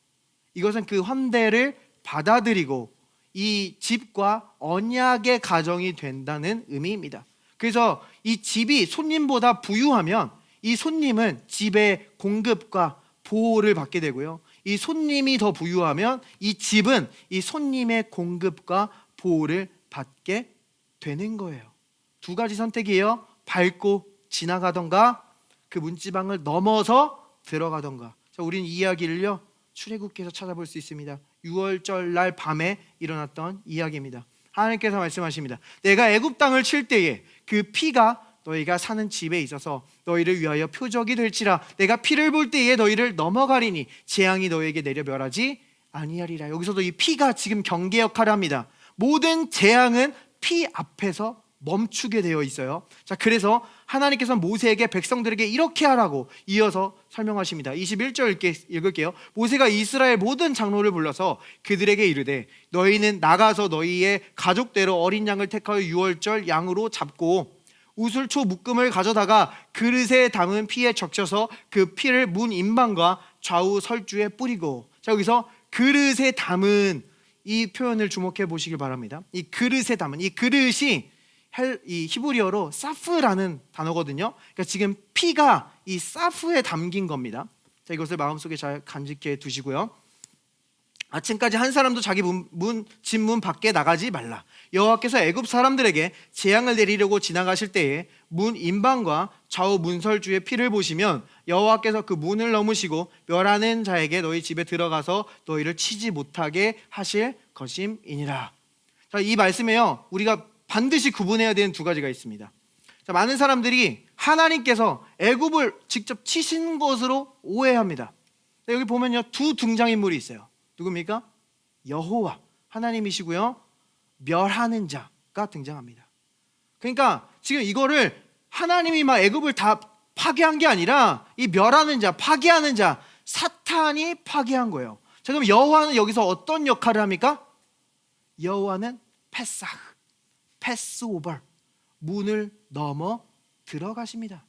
이것은 그 환대를 받아들이고 이 집과 언약의 가정이 된다는 의미입니다. 그래서 이 집이 손님보다 부유하면 이 손님은 집의 공급과 보호를 받게 되고요, 이 손님이 더 부유하면 이 집은 이 손님의 공급과 보호를 받게 되는 거예요. 두 가지 선택이에요. 밟고 지나가던가 그 문지방을 넘어서 들어가던가. 자, 우리는 이 이야기를요, 출애굽기에서 찾아볼 수 있습니다. 6월절 날 밤에 일어났던 이야기입니다. 하나님께서 말씀하십니다. 내가 애굽 땅을 칠 때에 그 피가 너희가 사는 집에 있어서 너희를 위하여 표적이 될지라. 내가 피를 볼 때에 너희를 넘어가리니 재앙이 너희에게 내려 멸하지 아니하리라. 여기서도 이 피가 지금 경계 역할을 합니다. 모든 재앙은 피 앞에서 멈추게 되어 있어요. 자, 그래서 하나님께서 모세에게 백성들에게 이렇게 하라고 이어서 설명하십니다. 21절 읽을게요. 모세가 이스라엘 모든 장로를 불러서 그들에게 이르되 너희는 나가서 너희의 가족대로 어린 양을 택하여 유월절 양으로 잡고 우슬초 묶음을 가져다가 그릇에 담은 피에 적셔서 그 피를 문 인방과 좌우 설주에 뿌리고. 자, 여기서 그릇에 담은 이 표현을 주목해 보시길 바랍니다. 이 그릇에 담은, 이 그릇이 이 히브리어로 사프라는 단어거든요. 그러니까 지금 피가 이 사프에 담긴 겁니다. 자, 이것을 마음속에 잘 간직해 두시고요. 아침까지 한 사람도 자기 집 문 밖에 나가지 말라. 여호와께서 애굽 사람들에게 재앙을 내리려고 지나가실 때에 문 인방과 좌우 문설주의 피를 보시면 여호와께서 그 문을 넘으시고 멸하는 자에게 너희 집에 들어가서 너희를 치지 못하게 하실 것임이니라. 자, 이 말씀에요, 우리가 반드시 구분해야 되는 두 가지가 있습니다. 자, 많은 사람들이 하나님께서 애굽을 직접 치신 것으로 오해합니다. 여기 보면요, 두 등장인물이 있어요. 누굽니까? 여호와. 하나님이시고요. 멸하는 자가 등장합니다. 그러니까 지금 이거를 하나님이 막 애굽을 다 파괴한 게 아니라 이 멸하는 자, 파괴하는 자, 사탄이 파괴한 거예요. 자, 그럼 여호와는 여기서 어떤 역할을 합니까? 여호와는 패사흐, 패스오버, 문을 넘어 들어가십니다.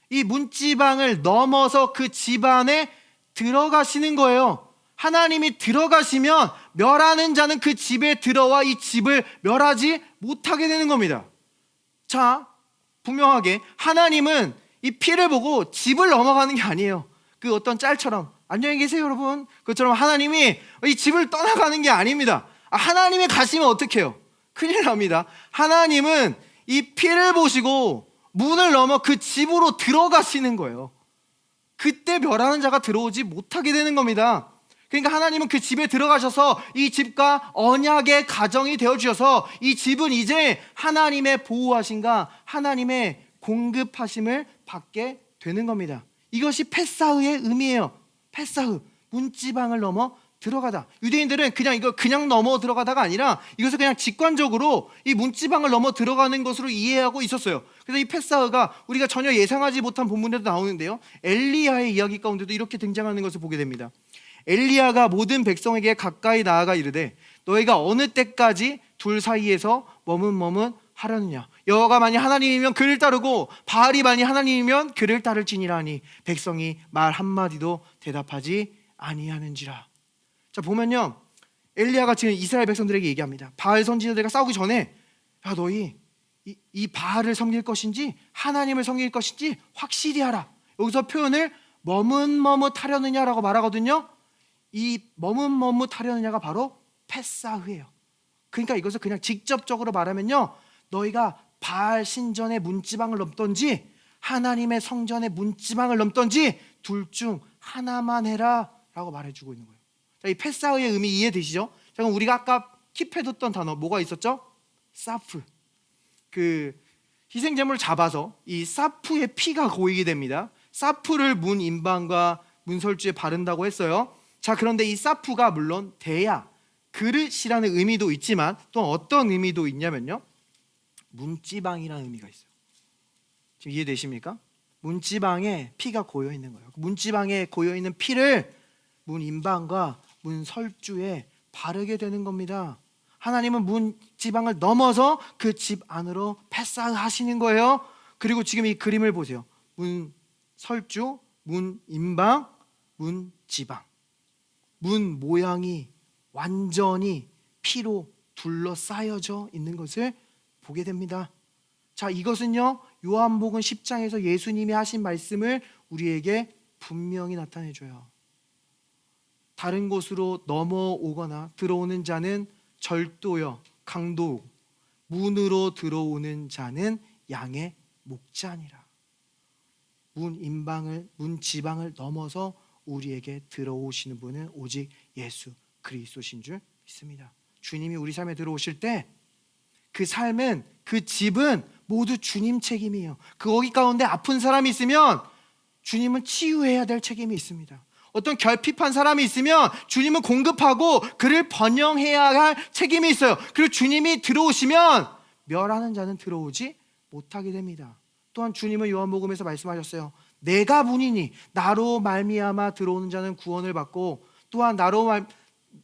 이 문지방을 넘어서 그 집안에 들어가시는 거예요. 하나님이 들어가시면 멸하는 자는 그 집에 들어와 이 집을 멸하지 못하게 되는 겁니다. 자, 분명하게 하나님은 이 피를 보고 집을 넘어가는 게 아니에요. 그 어떤 짤처럼 안녕히 계세요 여러분, 그것처럼 하나님이 이 집을 떠나가는 게 아닙니다. 하나님이 가시면 어떻게 해요? 큰일 납니다. 하나님은 이 피를 보시고 문을 넘어 그 집으로 들어가시는 거예요. 그때 멸하는 자가 들어오지 못하게 되는 겁니다. 그러니까 하나님은 그 집에 들어가셔서 이 집과 언약의 가정이 되어주셔서 이 집은 이제 하나님의 보호하심과 하나님의 공급하심을 받게 되는 겁니다. 이것이 패사흐의 의미예요. 패사흐, 문지방을 넘어 들어가다. 유대인들은 그냥 이거 그냥 넘어 들어가다가 아니라 이것을 그냥 직관적으로 이 문지방을 넘어 들어가는 것으로 이해하고 있었어요. 그래서 이 패사흐가 우리가 전혀 예상하지 못한 본문에도 나오는데요, 엘리야의 이야기 가운데도 이렇게 등장하는 것을 보게 됩니다. 엘리야가 모든 백성에게 가까이 나아가 이르되 너희가 어느 때까지 둘 사이에서 머뭇머뭇 하려느냐. 여호와가 만일 하나님이면 그를 따르고 바알이 만일 하나님이면 그를 따를지니라 하니 백성이 말 한마디도 대답하지 아니하는지라. 자, 보면요, 엘리야가 지금 이스라엘 백성들에게 얘기합니다. 바알 선지자들과 싸우기 전에 야, 너희 이 바알을 섬길 것인지 하나님을 섬길 것인지 확실히 하라. 여기서 표현을 머뭇머뭇하려느냐라고 말하거든요. 이 머뭇머뭇하려느냐가 바로 패사흐예요. 그러니까 이것을 그냥 직접적으로 말하면요, 너희가 바알 신전의 문지방을 넘던지 하나님의 성전의 문지방을 넘던지 둘 중 하나만 해라 라고 말해주고 있는 거예요. 자, 이 패사흐의 의미 이해되시죠? 자, 그럼 우리가 아까 킵해뒀던 단어 뭐가 있었죠? 사프. 그 희생제물을 잡아서 이 사프의 피가 고이게 됩니다. 사프를 문 인방과 문설주에 바른다고 했어요. 자, 그런데 이 사프가 물론 대야, 그릇이라는 의미도 있지만 또 어떤 의미도 있냐면요, 문지방이라는 의미가 있어요. 지금 이해되십니까? 문지방에 피가 고여 있는 거예요. 문지방에 고여 있는 피를 문 인방과 문 설주에 바르게 되는 겁니다. 하나님은 문지방을 넘어서 그 집 안으로 패사하시는 거예요. 그리고 지금 이 그림을 보세요. 문 설주, 문 인방, 문 지방. 문 모양이 완전히 피로 둘러싸여져 있는 것을 보게 됩니다. 자, 이것은요, 요한복음 10장에서 예수님이 하신 말씀을 우리에게 분명히 나타내줘요. 다른 곳으로 넘어오거나 들어오는 자는 절도여 강도, 문으로 들어오는 자는 양의 목자니라. 문 인방을, 문 지방을 넘어서 우리에게 들어오시는 분은 오직 예수 그리스도신 줄 믿습니다. 주님이 우리 삶에 들어오실 때 그 삶은, 그 집은 모두 주님 책임이에요. 거기 가운데 아픈 사람이 있으면 주님은 치유해야 될 책임이 있습니다. 어떤 결핍한 사람이 있으면 주님은 공급하고 그를 번영해야 할 책임이 있어요. 그리고 주님이 들어오시면 멸하는 자는 들어오지 못하게 됩니다. 또한 주님은 요한복음에서 말씀하셨어요. 내가 문이니 나로 말미암아 들어오는 자는 구원을 받고 또한 나로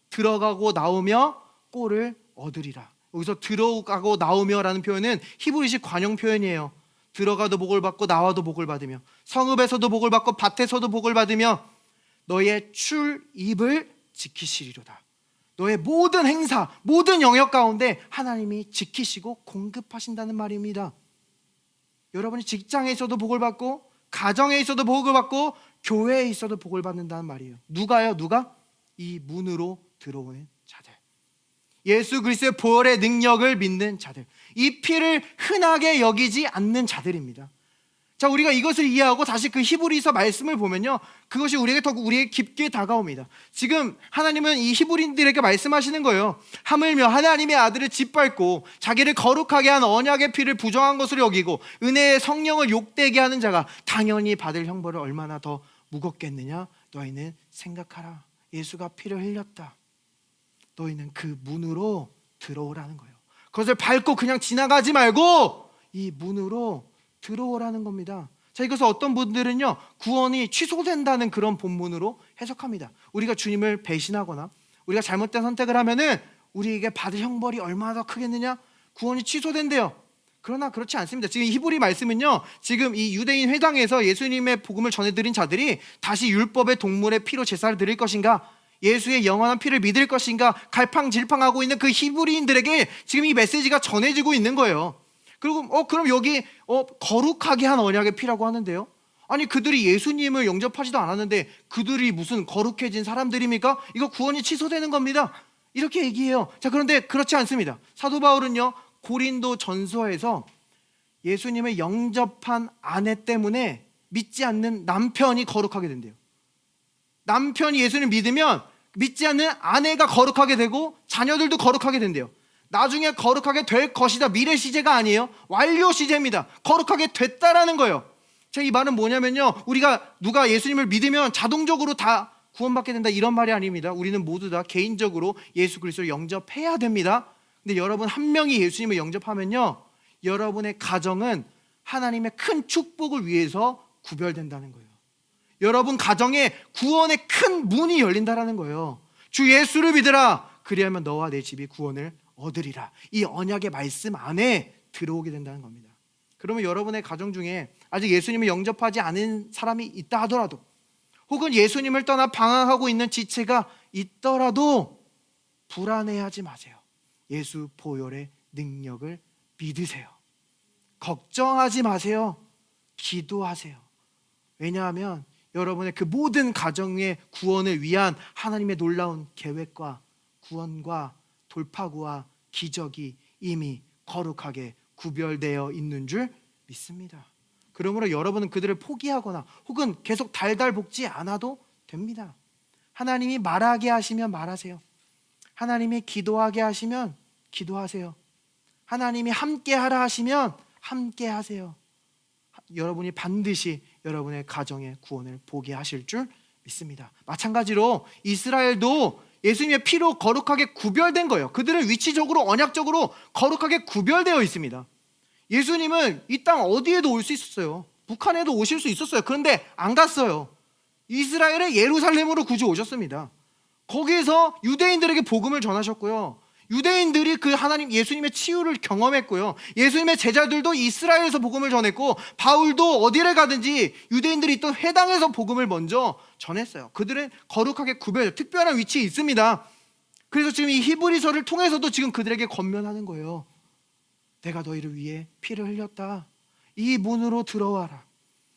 들어가고 나오며 꼴을 얻으리라. 여기서 들어가고 나오며라는 표현은 히브리식 관용 표현이에요. 들어가도 복을 받고 나와도 복을 받으며, 성읍에서도 복을 받고 밭에서도 복을 받으며 너의 출입을 지키시리로다. 너의 모든 행사, 모든 영역 가운데 하나님이 지키시고 공급하신다는 말입니다. 여러분이 직장에 있어도 복을 받고 가정에 있어도 복을 받고 교회에 있어도 복을 받는다는 말이에요. 누가요? 누가? 이 문으로 들어오는 자들, 예수 그리스도의 보혈의 능력을 믿는 자들, 이 피를 흔하게 여기지 않는 자들입니다. 자, 우리가 이것을 이해하고 다시 그 히브리서 말씀을 보면요, 그것이 우리에게 깊게 다가옵니다. 지금 하나님은 이 히브리인들에게 말씀하시는 거예요. 하물며 하나님의 아들을 짓밟고 자기를 거룩하게 한 언약의 피를 부정한 것으로 여기고 은혜의 성령을 욕되게 하는 자가 당연히 받을 형벌을 얼마나 더 무겁겠느냐. 너희는 생각하라. 예수가 피를 흘렸다. 너희는 그 문으로 들어오라는 거예요. 그것을 밟고 그냥 지나가지 말고 이 문으로 들어오라는 겁니다. 자, 이것을 어떤 분들은요, 구원이 취소된다는 그런 본문으로 해석합니다. 우리가 주님을 배신하거나 우리가 잘못된 선택을 하면은 우리에게 받을 형벌이 얼마나 더 크겠느냐? 구원이 취소된대요. 그러나 그렇지 않습니다. 지금 히브리 말씀은요, 지금 이 유대인 회당에서 예수님의 복음을 전해드린 자들이 다시 율법의 동물의 피로 제사를 드릴 것인가, 예수의 영원한 피를 믿을 것인가 갈팡질팡하고 있는 그 히브리인들에게 지금 이 메시지가 전해지고 있는 거예요. 그리고 그럼 여기 거룩하게 한 언약의 피라고 하는데요, 아니 그들이 예수님을 영접하지도 않았는데 그들이 무슨 거룩해진 사람들입니까? 이거 구원이 취소되는 겁니다. 이렇게 얘기해요. 자, 그런데 그렇지 않습니다. 사도 바울은요, 고린도 전서에서 예수님을 영접한 아내 때문에 믿지 않는 남편이 거룩하게 된대요. 남편이 예수님을 믿으면 믿지 않는 아내가 거룩하게 되고 자녀들도 거룩하게 된대요. 나중에 거룩하게 될 것이다. 미래 시제가 아니에요. 완료 시제입니다. 거룩하게 됐다라는 거예요. 자, 이 말은 뭐냐면요, 우리가 누가 예수님을 믿으면 자동적으로 다 구원받게 된다, 이런 말이 아닙니다. 우리는 모두 다 개인적으로 예수 그리스도를 영접해야 됩니다. 근데 여러분 한 명이 예수님을 영접하면요, 여러분의 가정은 하나님의 큰 축복을 위해서 구별된다는 거예요. 여러분 가정에 구원의 큰 문이 열린다라는 거예요. 주 예수를 믿으라, 그리하면 너와 내 집이 구원을 얻으리라. 이 언약의 말씀 안에 들어오게 된다는 겁니다. 그러면 여러분의 가정 중에 아직 예수님을 영접하지 않은 사람이 있다 하더라도, 혹은 예수님을 떠나 방황하고 있는 지체가 있더라도 불안해하지 마세요. 예수 보혈의 능력을 믿으세요. 걱정하지 마세요. 기도하세요. 왜냐하면 여러분의 그 모든 가정의 구원을 위한 하나님의 놀라운 계획과 구원과 돌파구와 기적이 이미 거룩하게 구별되어 있는 줄 믿습니다. 그러므로 여러분은 그들을 포기하거나 혹은 계속 달달 볶지 않아도 됩니다. 하나님이 말하게 하시면 말하세요. 하나님이 기도하게 하시면 기도하세요. 하나님이 함께 하라 하시면 함께 하세요. 여러분이 반드시 여러분의 가정의 구원을 보게 하실 줄 믿습니다. 마찬가지로 이스라엘도 예수님의 피로 거룩하게 구별된 거예요. 그들은 위치적으로 언약적으로 거룩하게 구별되어 있습니다. 예수님은 이 땅 어디에도 올 수 있었어요. 북한에도 오실 수 있었어요. 그런데 안 갔어요. 이스라엘의 예루살렘으로 굳이 오셨습니다. 거기에서 유대인들에게 복음을 전하셨고요, 유대인들이 그 하나님 예수님의 치유를 경험했고요, 예수님의 제자들도 이스라엘에서 복음을 전했고, 바울도 어디를 가든지 유대인들이 있던 회당에서 복음을 먼저 전했어요. 그들은 거룩하게 구별, 특별한 위치에 있습니다. 그래서 지금 이 히브리서를 통해서도 지금 그들에게 권면하는 거예요. 내가 너희를 위해 피를 흘렸다. 이 문으로 들어와라.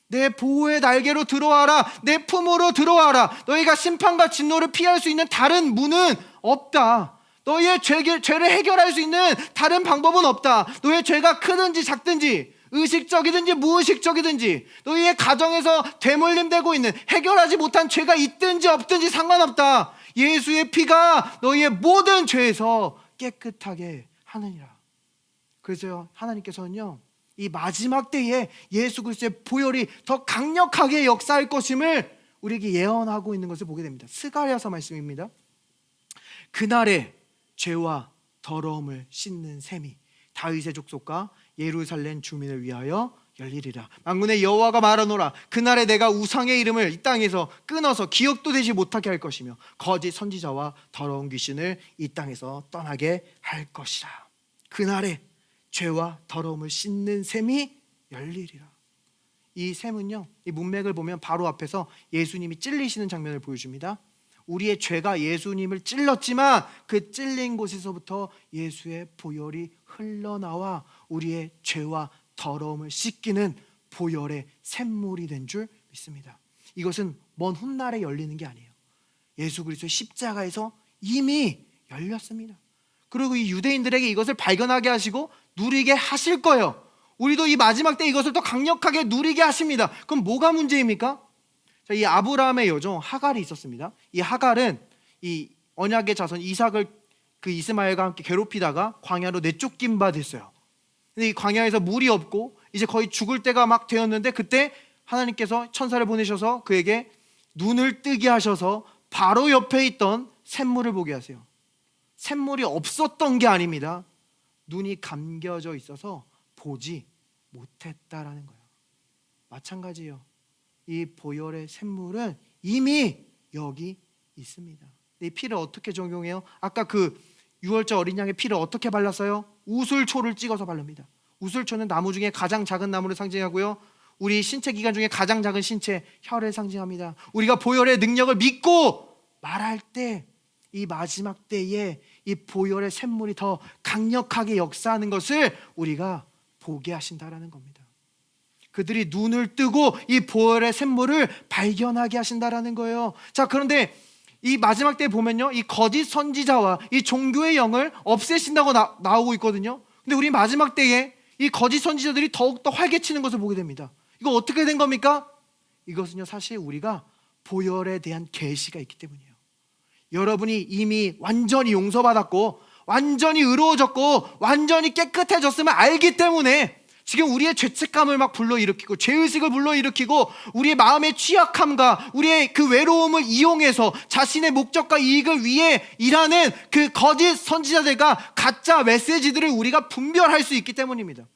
내 보호의 날개로 들어와라. 내 품으로 들어와라. 너희가 심판과 진노를 피할 수 있는 다른 문은 없다. 너희의 죄를 해결할 수 있는 다른 방법은 없다. 너희의 죄가 크든지 작든지, 의식적이든지 무의식적이든지, 너희의 가정에서 되물림되고 있는 해결하지 못한 죄가 있든지 없든지 상관없다. 예수의 피가 너희의 모든 죄에서 깨끗하게 하느니라. 그래서 하나님께서는요, 이 마지막 때에 예수 그리스도의 보혈이 더 강력하게 역사할 것임을 우리에게 예언하고 있는 것을 보게 됩니다. 스가랴서 말씀입니다. 그날에 죄와 더러움을 씻는 셈이 다윗의 족속과 예루살렘 주민을 위하여 열리리라. 만군의 여호와가 말하노라. 그날에 내가 우상의 이름을 이 땅에서 끊어서 기억도 되지 못하게 할 것이며 거짓 선지자와 더러운 귀신을 이 땅에서 떠나게 할 것이라. 그날에 죄와 더러움을 씻는 셈이 열리리라. 이 셈은요, 이 문맥을 보면 바로 앞에서 예수님이 찔리시는 장면을 보여줍니다. 우리의 죄가 예수님을 찔렀지만 그 찔린 곳에서부터 예수의 보혈이 흘러나와 우리의 죄와 더러움을 씻기는 보혈의 샘물이 된 줄 믿습니다. 이것은 먼 훗날에 열리는 게 아니에요. 예수 그리스도의 십자가에서 이미 열렸습니다. 그리고 이 유대인들에게 이것을 발견하게 하시고 누리게 하실 거예요. 우리도 이 마지막 때 이것을 더 강력하게 누리게 하십니다. 그럼 뭐가 문제입니까? 자, 이 아브라함의 여종 하갈이 있었습니다. 이 하갈은 이 언약의 자손 이삭을 그 이스마엘과 함께 괴롭히다가 광야로 내쫓긴 바 됐어요. 근데 이 광야에서 물이 없고 이제 거의 죽을 때가 막 되었는데, 그때 하나님께서 천사를 보내셔서 그에게 눈을 뜨게 하셔서 바로 옆에 있던 샘물을 보게 하세요. 샘물이 없었던 게 아닙니다. 눈이 감겨져 있어서 보지 못했다라는 거예요. 마찬가지예요. 이 보혈의 샘물은 이미 여기 있습니다. 이 피를 어떻게 적용해요? 아까 그 6월절 어린 양의 피를 어떻게 발랐어요? 우슬초를 찍어서 바릅니다. 우슬초는 나무 중에 가장 작은 나무를 상징하고요, 우리 신체 기관 중에 가장 작은 신체 혀를 상징합니다. 우리가 보혈의 능력을 믿고 말할 때 이 마지막 때에 이 보혈의 샘물이 더 강력하게 역사하는 것을 우리가 보게 하신다라는 겁니다. 그들이 눈을 뜨고 이 보혈의 샘물을 발견하게 하신다라는 거예요. 자, 그런데 이 마지막 때에 보면요, 이 거짓 선지자와 이 종교의 영을 없애신다고 나오고 있거든요. 근데 우리 마지막 때에 이 거짓 선지자들이 더욱더 활개치는 것을 보게 됩니다. 이거 어떻게 된 겁니까? 이것은요, 사실 우리가 보혈에 대한 계시가 있기 때문이에요. 여러분이 이미 완전히 용서받았고 완전히 의로워졌고 완전히 깨끗해졌음을 알기 때문에 지금 우리의 죄책감을 막 불러일으키고 죄의식을 불러일으키고 우리의 마음의 취약함과 우리의 그 외로움을 이용해서 자신의 목적과 이익을 위해 일하는 그 거짓 선지자들과 가짜 메시지들을 우리가 분별할 수 있기 때문입니다.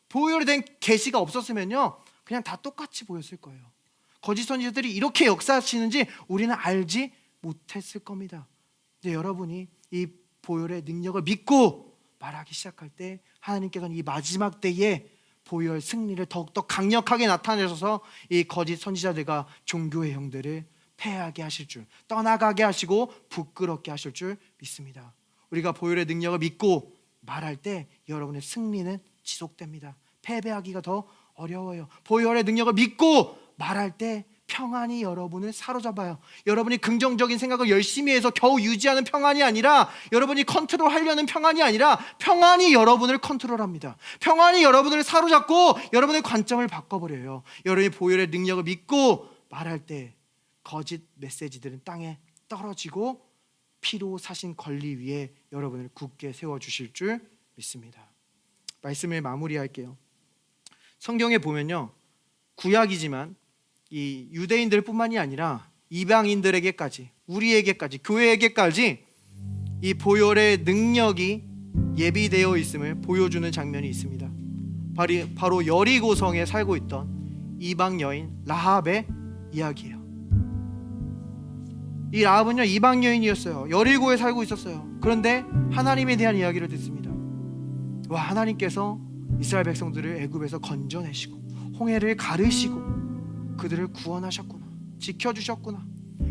보혈에 대한 계시가 없었으면요, 그냥 다 똑같이 보였을 거예요. 거짓 선지자들이 이렇게 역사하시는지 우리는 알지 못했을 겁니다. 근데 여러분이 이 보혈의 능력을 믿고 말하기 시작할 때 하나님께서는 이 마지막 때에 보혈 승리를 더욱더 강력하게 나타내셔서 이 거짓 선지자들과 종교의 형들을 패하게 하실 줄, 떠나가게 하시고 부끄럽게 하실 줄 믿습니다. 우리가 보혈의 능력을 믿고 말할 때 여러분의 승리는 지속됩니다. 패배하기가 더 어려워요. 보혈의 능력을 믿고 말할 때 평안이 여러분을 사로잡아요. 여러분이 긍정적인 생각을 열심히 해서 겨우 유지하는 평안이 아니라, 여러분이 컨트롤하려는 평안이 아니라 평안이 여러분을 컨트롤합니다. 평안이 여러분을 사로잡고 여러분의 관점을 바꿔버려요. 여러분이 보혈의 능력을 믿고 말할 때 거짓 메시지들은 땅에 떨어지고 피로 사신 권리 위에 여러분을 굳게 세워주실 줄 믿습니다. 말씀을 마무리할게요. 성경에 보면요, 구약이지만 이 유대인들뿐만이 아니라 이방인들에게까지, 우리에게까지, 교회에게까지 이 보혈의 능력이 예비되어 있음을 보여주는 장면이 있습니다. 바로 여리고성에 살고 있던 이방 여인 라합의 이야기예요. 이 라합은요, 이방 여인이었어요. 여리고에 살고 있었어요. 그런데 하나님에 대한 이야기를 듣습니다. 와, 하나님께서 이스라엘 백성들을 애굽에서 건져내시고 홍해를 가르시고 그들을 구원하셨구나, 지켜주셨구나.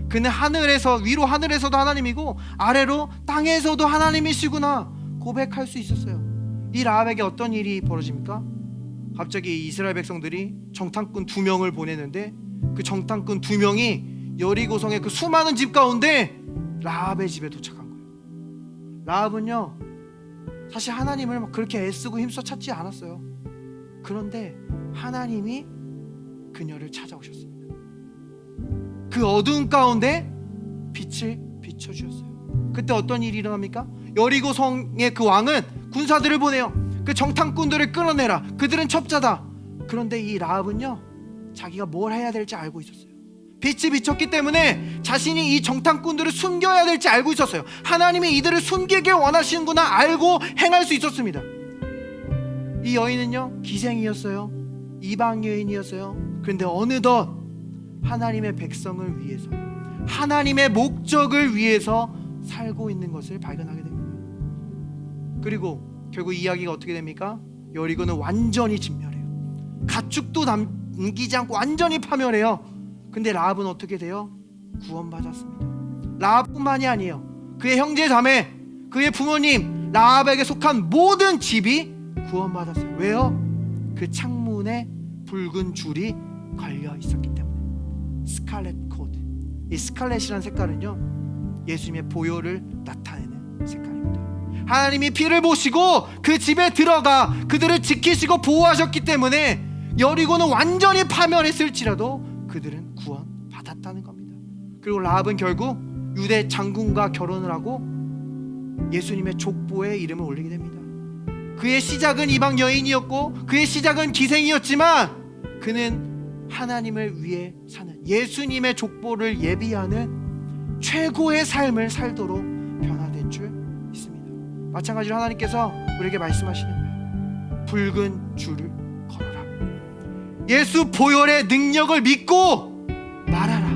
그는 하늘에서, 위로 하늘에서도 하나님이고 아래로 땅에서도 하나님이시구나 고백할 수 있었어요. 이 라합에게 어떤 일이 벌어집니까? 갑자기 이스라엘 백성들이 정탐꾼 2명을 보내는데 그 정탐꾼 2명이 여리고성의 그 수많은 집 가운데 라합의 집에 도착한 거예요. 라합은요, 사실 하나님을 막 그렇게 애쓰고 힘써 찾지 않았어요. 그런데 하나님이 그녀를 찾아오셨습니다. 그 어두운 가운데 빛을 비춰주셨어요. 그때 어떤 일이 일어납니까? 여리고성의 그 왕은 군사들을 보내요. 그 정탐꾼들을 끌어내라, 그들은 첩자다. 그런데 이 라합은요, 자기가 뭘 해야 될지 알고 있었어요. 빛이 비쳤기 때문에 자신이 이 정탐꾼들을 숨겨야 될지 알고 있었어요. 하나님이 이들을 숨기길 원하시는구나 알고 행할 수 있었습니다. 이 여인은요, 기생이었어요. 이방 여인이었어요. 그런데 어느덧 하나님의 백성을 위해서, 하나님의 목적을 위해서 살고 있는 것을 발견하게 됩니다. 그리고 결국 이야기가 어떻게 됩니까? 여리고는 완전히 진멸해요. 가축도 남기지 않고 완전히 파멸해요. 근데 라합은 어떻게 돼요? 구원받았습니다. 라합뿐만이 아니에요. 그의 형제 자매, 그의 부모님, 라합에게 속한 모든 집이 구원받았어요. 왜요? 그 창문에 붉은 줄이 걸려 있었기 때문에. 스칼렛 코드. 이 스칼렛이라는 색깔은요, 예수님의 보혈을 나타내는 색깔입니다. 하나님이 피를 보시고 그 집에 들어가 그들을 지키시고 보호하셨기 때문에 여리고는 완전히 파멸했을지라도 그들은 구원받았다는 겁니다. 그리고 라합은 결국 유대 장군과 결혼을 하고 예수님의 족보에 이름을 올리게 됩니다. 그의 시작은 이방 여인이었고 그의 시작은 기생이었지만 그는 하나님을 위해 사는, 예수님의 족보를 예비하는 최고의 삶을 살도록 변화된 줄 믿습니다. 마찬가지로 하나님께서 우리에게 말씀하시는 거예요. 붉은 줄을 걸어라. 예수 보혈의 능력을 믿고 말하라.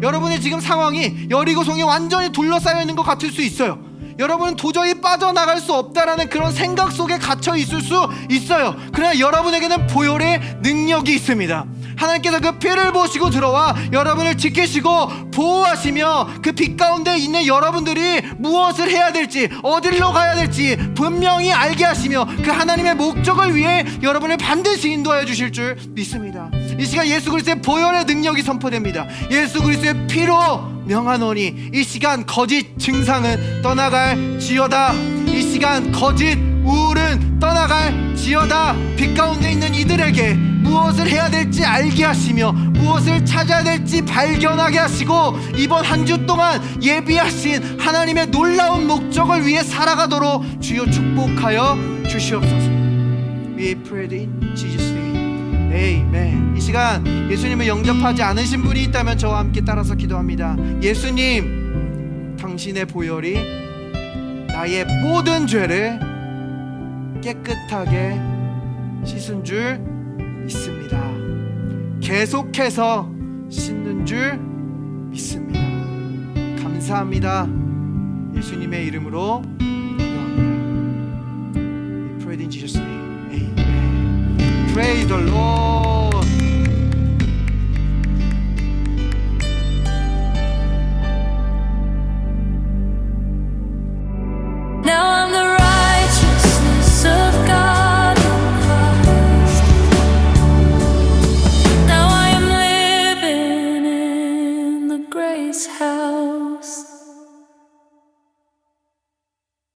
여러분의 지금 상황이 여리고성에 완전히 둘러싸여 있는 것 같을 수 있어요. 여러분은 도저히 빠져나갈 수 없다라는 그런 생각 속에 갇혀 있을 수 있어요. 그러나 여러분에게는 보혈의 능력이 있습니다. 하나님께서 그 피를 보시고 들어와 여러분을 지키시고 보호하시며 그 빛 가운데 있는 여러분들이 무엇을 해야 될지, 어디로 가야 될지 분명히 알게 하시며 그 하나님의 목적을 위해 여러분을 반드시 인도하여 주실 줄 믿습니다. 이 시간 예수 그리스도의 보혈의 능력이 선포됩니다. 예수 그리스도의 피로 명하노니 이 시간 거짓 증상은 떠나갈지어다. 이 시간 거짓 우울은 떠나갈지어다. 빛 가운데 있는 이들에게 무엇을 해야 될지 알게 하시며 무엇을 찾아야 될지 발견하게 하시고 이번 한 주 동안 예비하신 하나님의 놀라운 목적을 위해 살아가도록 주여 축복하여 주시옵소서. We prayed in Jesus' name. Amen. 이 시간 예수님을 영접하지 않으신 분이 있다면 저와 함께 따라서 기도합니다. 예수님, 당신의 보혈이 나의 모든 죄를 깨끗하게 씻은 줄 믿습니다. 계속해서 씻는 줄 믿습니다. 감사합니다. 예수님의 이름으로 기도합니다. We pray in Jesus' name. Amen. Praise the Lord.